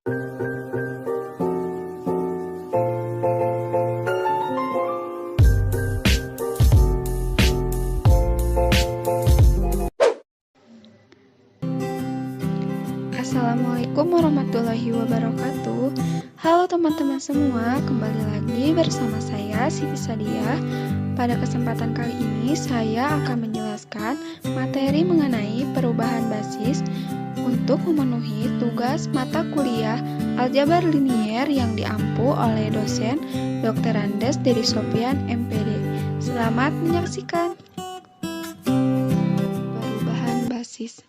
Assalamualaikum warahmatullahi wabarakatuh. Halo teman-teman semua, kembali lagi bersama saya Siti Sadia. Pada kesempatan kali ini saya akan menjelaskan materi mengenai perubahan basis untuk memenuhi tugas mata kuliah aljabar linier yang diampu oleh dosen Dr. Andes Dedi Sofian MPD. Selamat menyaksikan. Perubahan basis.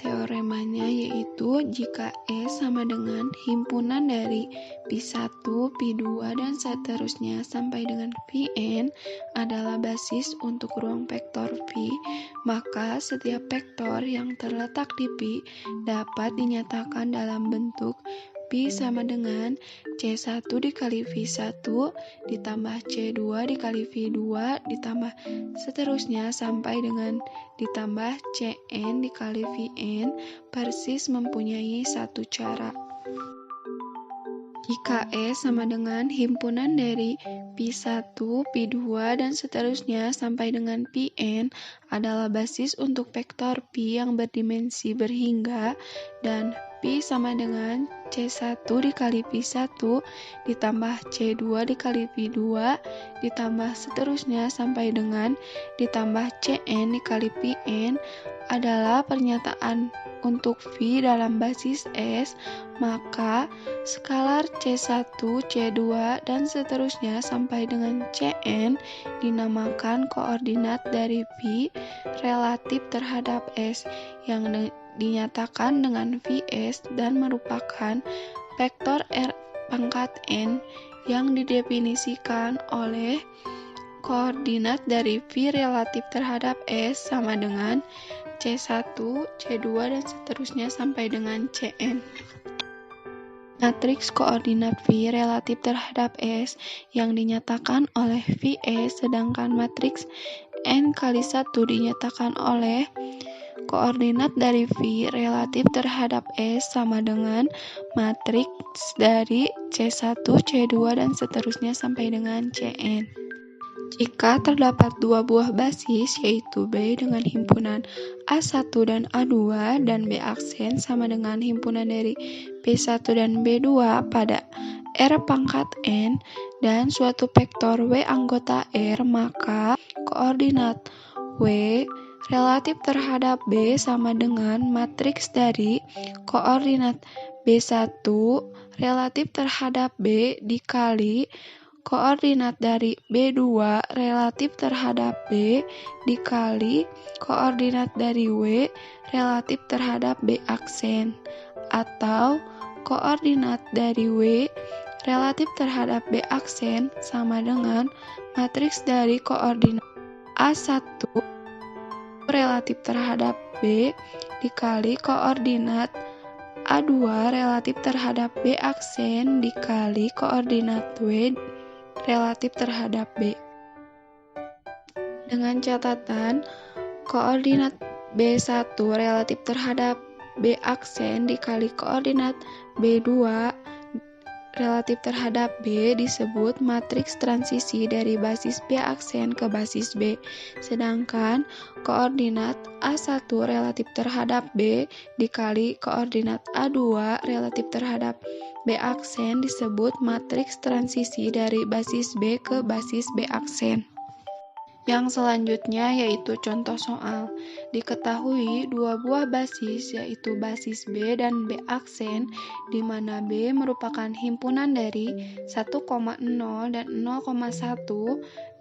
Teoremanya yaitu jika E sama dengan himpunan dari Pi1, Pi2, dan seterusnya sampai dengan Pn adalah basis untuk ruang vektor Pi, maka setiap vektor yang terletak di Pi dapat dinyatakan dalam bentuk Pi sama dengan C1 dikali V1 ditambah C2 dikali V2 ditambah seterusnya sampai dengan ditambah Cn dikali Vn persis mempunyai satu cara. Jika E sama dengan himpunan dari Pi1, Pi2, dan seterusnya sampai dengan Pn adalah basis untuk vektor Pi yang berdimensi berhingga dan Pi sama dengan C1 dikali Pi1 ditambah C2 dikali Pi2 ditambah seterusnya sampai dengan ditambah Cn dikali Pn adalah pernyataan untuk V dalam basis S, maka skalar C1, C2, dan seterusnya sampai dengan Cn dinamakan koordinat dari V relatif terhadap S yang dinyatakan dengan Vs dan merupakan vektor R pangkat N yang didefinisikan oleh koordinat dari V relatif terhadap S sama dengan C1, C2, dan seterusnya sampai dengan Cn. Matriks koordinat V relatif terhadap S yang dinyatakan oleh Vs, sedangkan matriks N kali 1 dinyatakan oleh koordinat dari V relatif terhadap S sama dengan matriks dari C1, C2, dan seterusnya sampai dengan Cn. Jika terdapat dua buah basis, yaitu B dengan himpunan A1 dan A2 dan B aksen sama dengan himpunan dari B1 dan B2 pada R pangkat N dan suatu vektor W anggota R, maka koordinat W relatif terhadap B sama dengan matriks dari koordinat B1 relatif terhadap B dikali koordinat dari B2 relatif terhadap B dikali koordinat dari W relatif terhadap B aksen, atau koordinat dari W relatif terhadap B aksen sama dengan matriks dari koordinat A1 relatif terhadap B dikali koordinat A2 relatif terhadap B aksen dikali koordinat W relatif terhadap B. Dengan catatan, koordinat B1 relatif terhadap B aksen dikali koordinat B2 relatif terhadap B disebut matriks transisi dari basis B aksen ke basis B, sedangkan koordinat A1 relatif terhadap B dikali koordinat A2 relatif terhadap B aksen disebut matriks transisi dari basis B ke basis B aksen. Yang selanjutnya yaitu contoh soal. Diketahui dua buah basis yaitu basis B dan B aksen di mana B merupakan himpunan dari 1,0 dan 0,1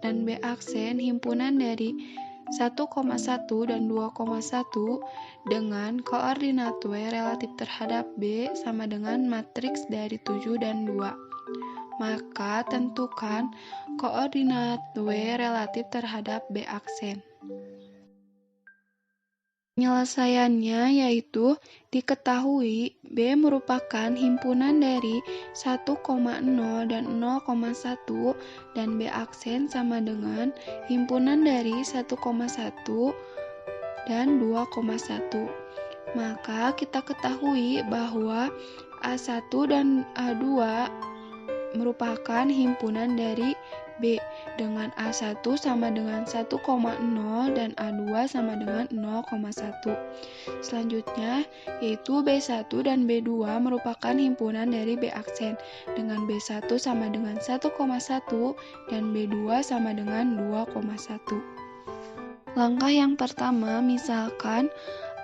dan B aksen himpunan dari 1,1 dan 2,1 dengan koordinat W relatif terhadap B sama dengan matriks dari 7 dan 2. Maka tentukan koordinat W relatif terhadap B aksen. Penyelesaiannya yaitu diketahui B merupakan himpunan dari 1,0 dan 0,1 dan B aksen sama dengan himpunan dari 1,1 dan 2,1. Maka kita ketahui bahwa A1 dan A2 merupakan himpunan dari B dengan A1 sama dengan 1,0 dan A2 sama dengan 0,1. Selanjutnya yaitu B1 dan B2 merupakan himpunan dari B aksen dengan B1 sama dengan 1,1 dan B2 sama dengan 2,1. Langkah yang pertama, misalkan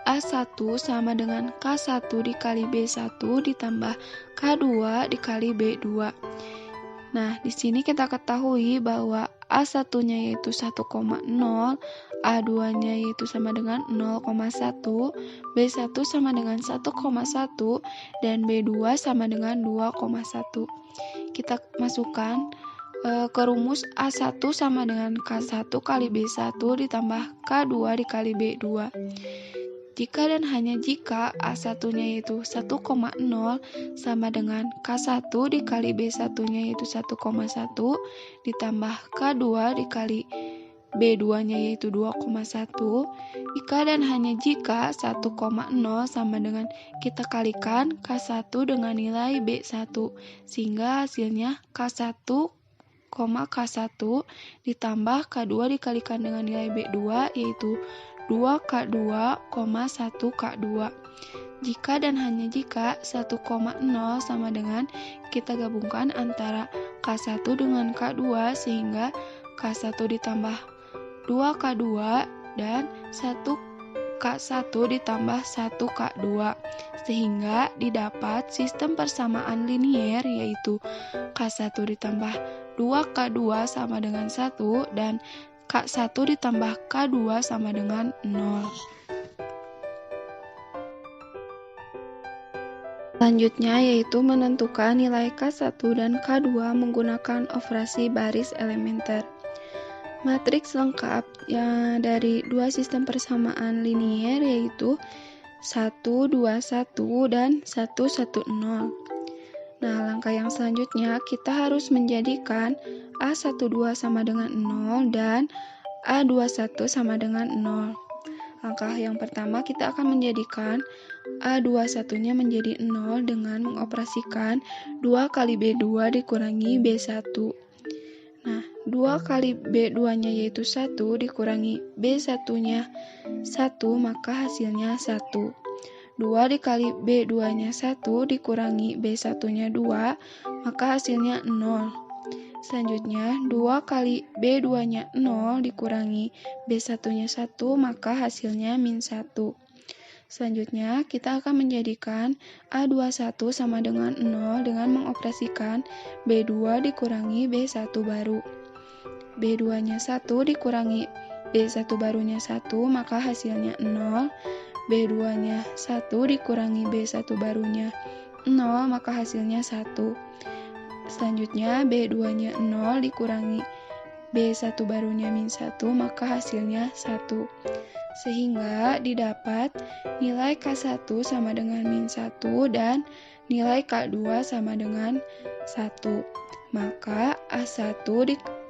A1 sama dengan K1 dikali B1 ditambah K2 dikali B2. Nah, di sini kita ketahui bahwa A1-nya yaitu 1,0, A2-nya yaitu sama dengan 0,1, B1 sama dengan 1,1, dan B2 sama dengan 2,1. Kita masukkan ke rumus A1 sama dengan K1 kali B1 ditambah K2 dikali B2. Jika dan hanya jika A1-nya yaitu 1,0 sama dengan K1 dikali B1-nya yaitu 1,1 ditambah K2 dikali B2-nya yaitu 2,1. Jika dan hanya jika 1,0 sama dengan kita kalikan K1 dengan nilai B1 sehingga hasilnya K1, K1 ditambah K2 dikalikan dengan nilai B2 yaitu 2K2, 1K2. Jika dan hanya jika 1,0 sama dengan kita gabungkan antara K1 dengan K2 sehingga K1 ditambah 2K2 dan 1K1 ditambah 1K2 sehingga didapat sistem persamaan linier yaitu K1 ditambah 2K2 sama dengan 1 dan K1 ditambah K2 sama dengan 0. Selanjutnya yaitu menentukan nilai K1 dan K2 menggunakan operasi baris elementer. Matriks lengkap yang dari dua sistem persamaan linier yaitu 1, 2, 1 dan 1, 1, 0. Nah, langkah yang selanjutnya kita harus menjadikan A12 sama dengan 0 dan A21 sama dengan 0. Langkah yang pertama kita akan menjadikan A21-nya menjadi 0 dengan mengoperasikan 2 kali B2 dikurangi B1. Nah, 2 kali B2-nya yaitu 1 dikurangi B1-nya 1, maka hasilnya 1. 2 dikali B2-nya 1 dikurangi B1-nya 2, maka hasilnya 0. Selanjutnya, 2 kali B2-nya 0 dikurangi B1-nya 1, maka hasilnya min 1. Selanjutnya, kita akan menjadikan A21 sama dengan 0 dengan mengoperasikan B2 dikurangi B1 baru. B2-nya 1 dikurangi B1 barunya 1, maka hasilnya 0. B2-nya 1 dikurangi B1 barunya 0, maka hasilnya 1. Selanjutnya, B2-nya 0 dikurangi B1 barunya min 1, maka hasilnya 1. Sehingga didapat nilai K1 sama dengan min 1 dan nilai K2 sama dengan 1. Maka A1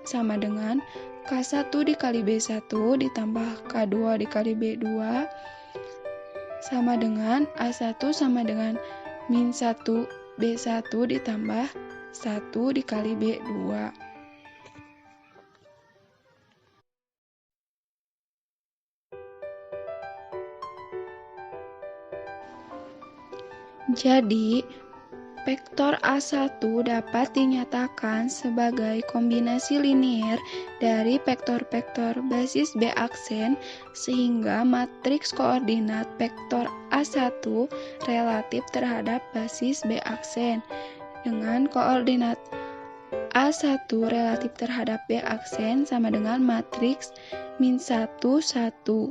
sama dengan K1 dikali B1 ditambah K2 dikali B2 sama dengan A1 sama dengan min 1 B1 ditambah 1 dikali B2. Jadi, vektor A1 dapat dinyatakan sebagai kombinasi linier dari vektor-vektor basis B aksen sehingga matriks koordinat vektor A1 relatif terhadap basis B aksen dengan koordinat A1 relatif terhadap B aksen sama dengan matriks min 1, 1.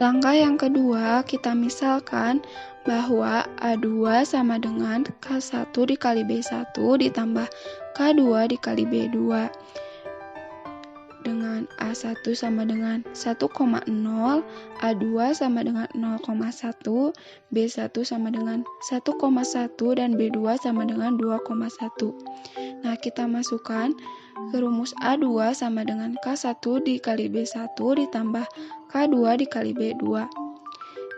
Langkah yang kedua, kita misalkan bahwa A2 sama dengan K1 dikali B1 ditambah K2 dikali B2 dengan A1 sama dengan 1,0, A2 sama dengan 0,1, B1 sama dengan 1,1, dan B2 sama dengan 2,1. Nah, kita masukkan ke rumus A2 sama dengan K1 dikali B1 ditambah K2 dikali B2.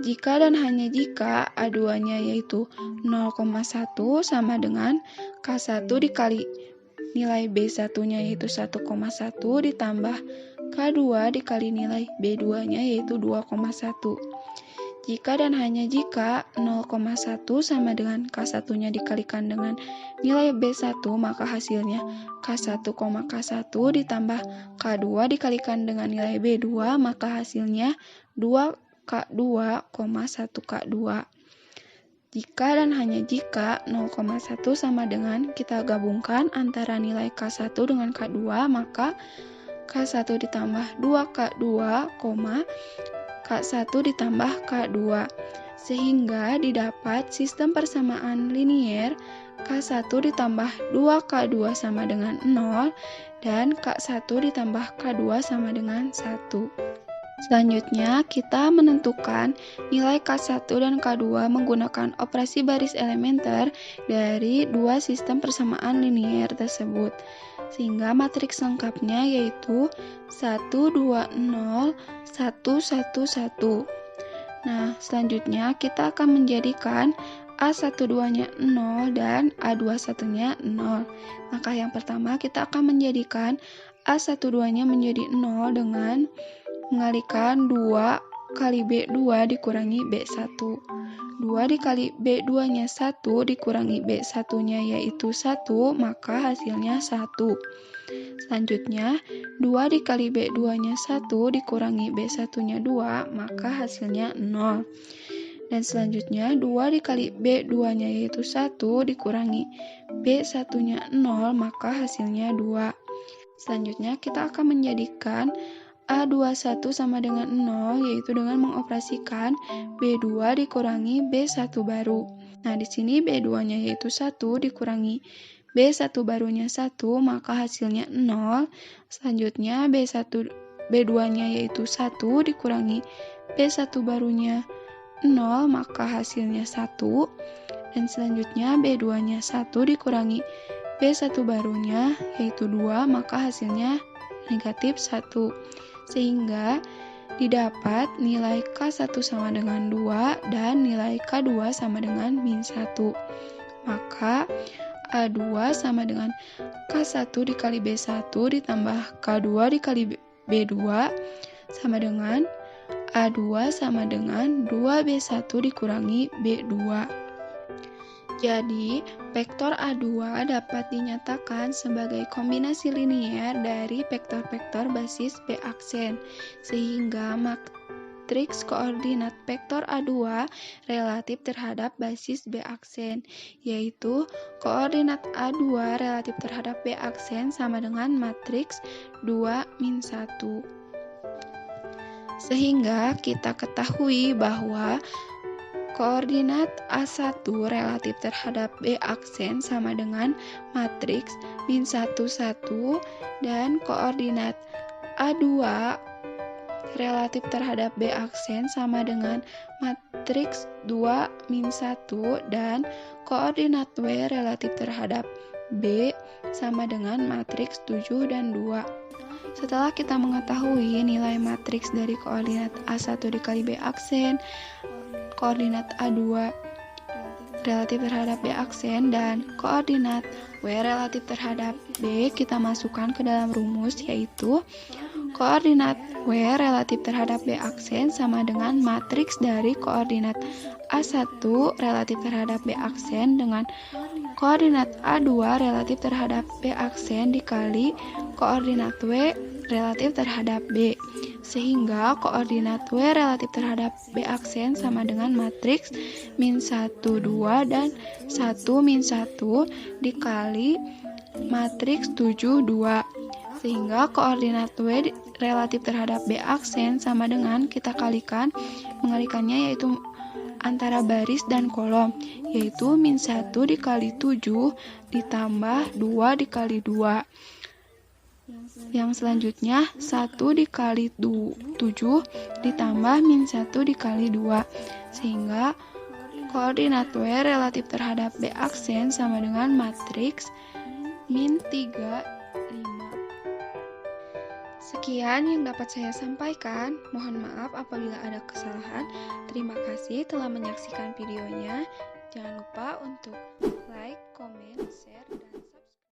Jika dan hanya jika A2-nya yaitu 0,1 sama dengan K1 dikali nilai B1-nya yaitu 1,1 ditambah K2 dikali nilai B2-nya yaitu 2,1. Jika dan hanya jika 0,1 sama dengan K1-nya dikalikan dengan nilai B1, maka hasilnya K1, K1 ditambah K2 dikalikan dengan nilai B2, maka hasilnya 2K2, 1K2. Jika dan hanya jika 0,1 sama dengan kita gabungkan antara nilai K1 dengan K2, maka K1 ditambah 2K2, K1 ditambah K2, sehingga didapat sistem persamaan linier K1 ditambah 2K2 sama dengan 0, dan K1 ditambah K2 sama dengan 1. Selanjutnya, kita menentukan nilai K1 dan K2 menggunakan operasi baris elementer dari dua sistem persamaan linier tersebut. Sehingga matriks lengkapnya yaitu 1, 2, 0, 1, 1, 1. Nah, selanjutnya kita akan menjadikan A12-nya 0 dan A21-nya 0. Maka yang pertama kita akan menjadikan A12-nya menjadi 0 dengan mengalihkan 2 kali B2 dikurangi B1. 2 dikali B2-nya 1 dikurangi B1-nya yaitu 1, maka hasilnya 1. Selanjutnya, 2 dikali B2-nya 1 dikurangi B1-nya 2, maka hasilnya 0. Dan selanjutnya, 2 dikali B2-nya yaitu 1 dikurangi B1-nya 0, maka hasilnya 2. Selanjutnya, kita akan menjadikan A21 sama dengan 0, yaitu dengan mengoperasikan B2 dikurangi B1 baru. Nah, di sini B2-nya yaitu 1 dikurangi B1 barunya 1, maka hasilnya 0. Selanjutnya, B2-nya yaitu 1 dikurangi B1 barunya 0, maka hasilnya 1. Dan selanjutnya, B2-nya 1 dikurangi B1 barunya yaitu 2, maka hasilnya negatif 1. Sehingga didapat nilai K1 sama dengan 2 dan nilai K2 sama dengan min 1. Maka A2 sama dengan K1 dikali B1 ditambah K2 dikali B2 sama dengan A2 sama dengan 2B1 dikurangi B2. Jadi, vektor A2 dapat dinyatakan sebagai kombinasi linier dari vektor-vektor basis B aksen, sehingga matriks koordinat vektor A2 relatif terhadap basis B aksen, yaitu koordinat A2 relatif terhadap B aksen sama dengan matriks 2 min 1. Sehingga kita ketahui bahwa koordinat A1 relatif terhadap B aksen sama dengan matriks min 1, 1, dan koordinat A2 relatif terhadap B aksen sama dengan matriks 2 min 1, dan koordinat W relatif terhadap B sama dengan matriks 7 dan 2. Setelah kita mengetahui nilai matriks dari koordinat A1 dikali B aksen, koordinat A2 relatif terhadap B aksen, dan koordinat W relatif terhadap B, kita masukkan ke dalam rumus, yaitu koordinat W relatif terhadap B aksen sama dengan matriks dari koordinat A1 relatif terhadap B aksen dengan koordinat A2 relatif terhadap B aksen dikali koordinat W relatif terhadap B, sehingga koordinat W relatif terhadap B aksen sama dengan matriks min 1, 2, dan 1 min 1 dikali matriks 7, 2, sehingga koordinat W relatif terhadap B aksen sama dengan kita mengalikannya yaitu antara baris dan kolom, yaitu min 1 dikali 7 ditambah 2 dikali 2. Yang selanjutnya 1 dikali 7 ditambah min 1 dikali 2, sehingga koordinat W relatif terhadap B aksen sama dengan matriks min 3, 5. Sekian yang dapat saya sampaikan. Mohon maaf apabila ada kesalahan. Terima kasih telah menyaksikan videonya. Jangan lupa untuk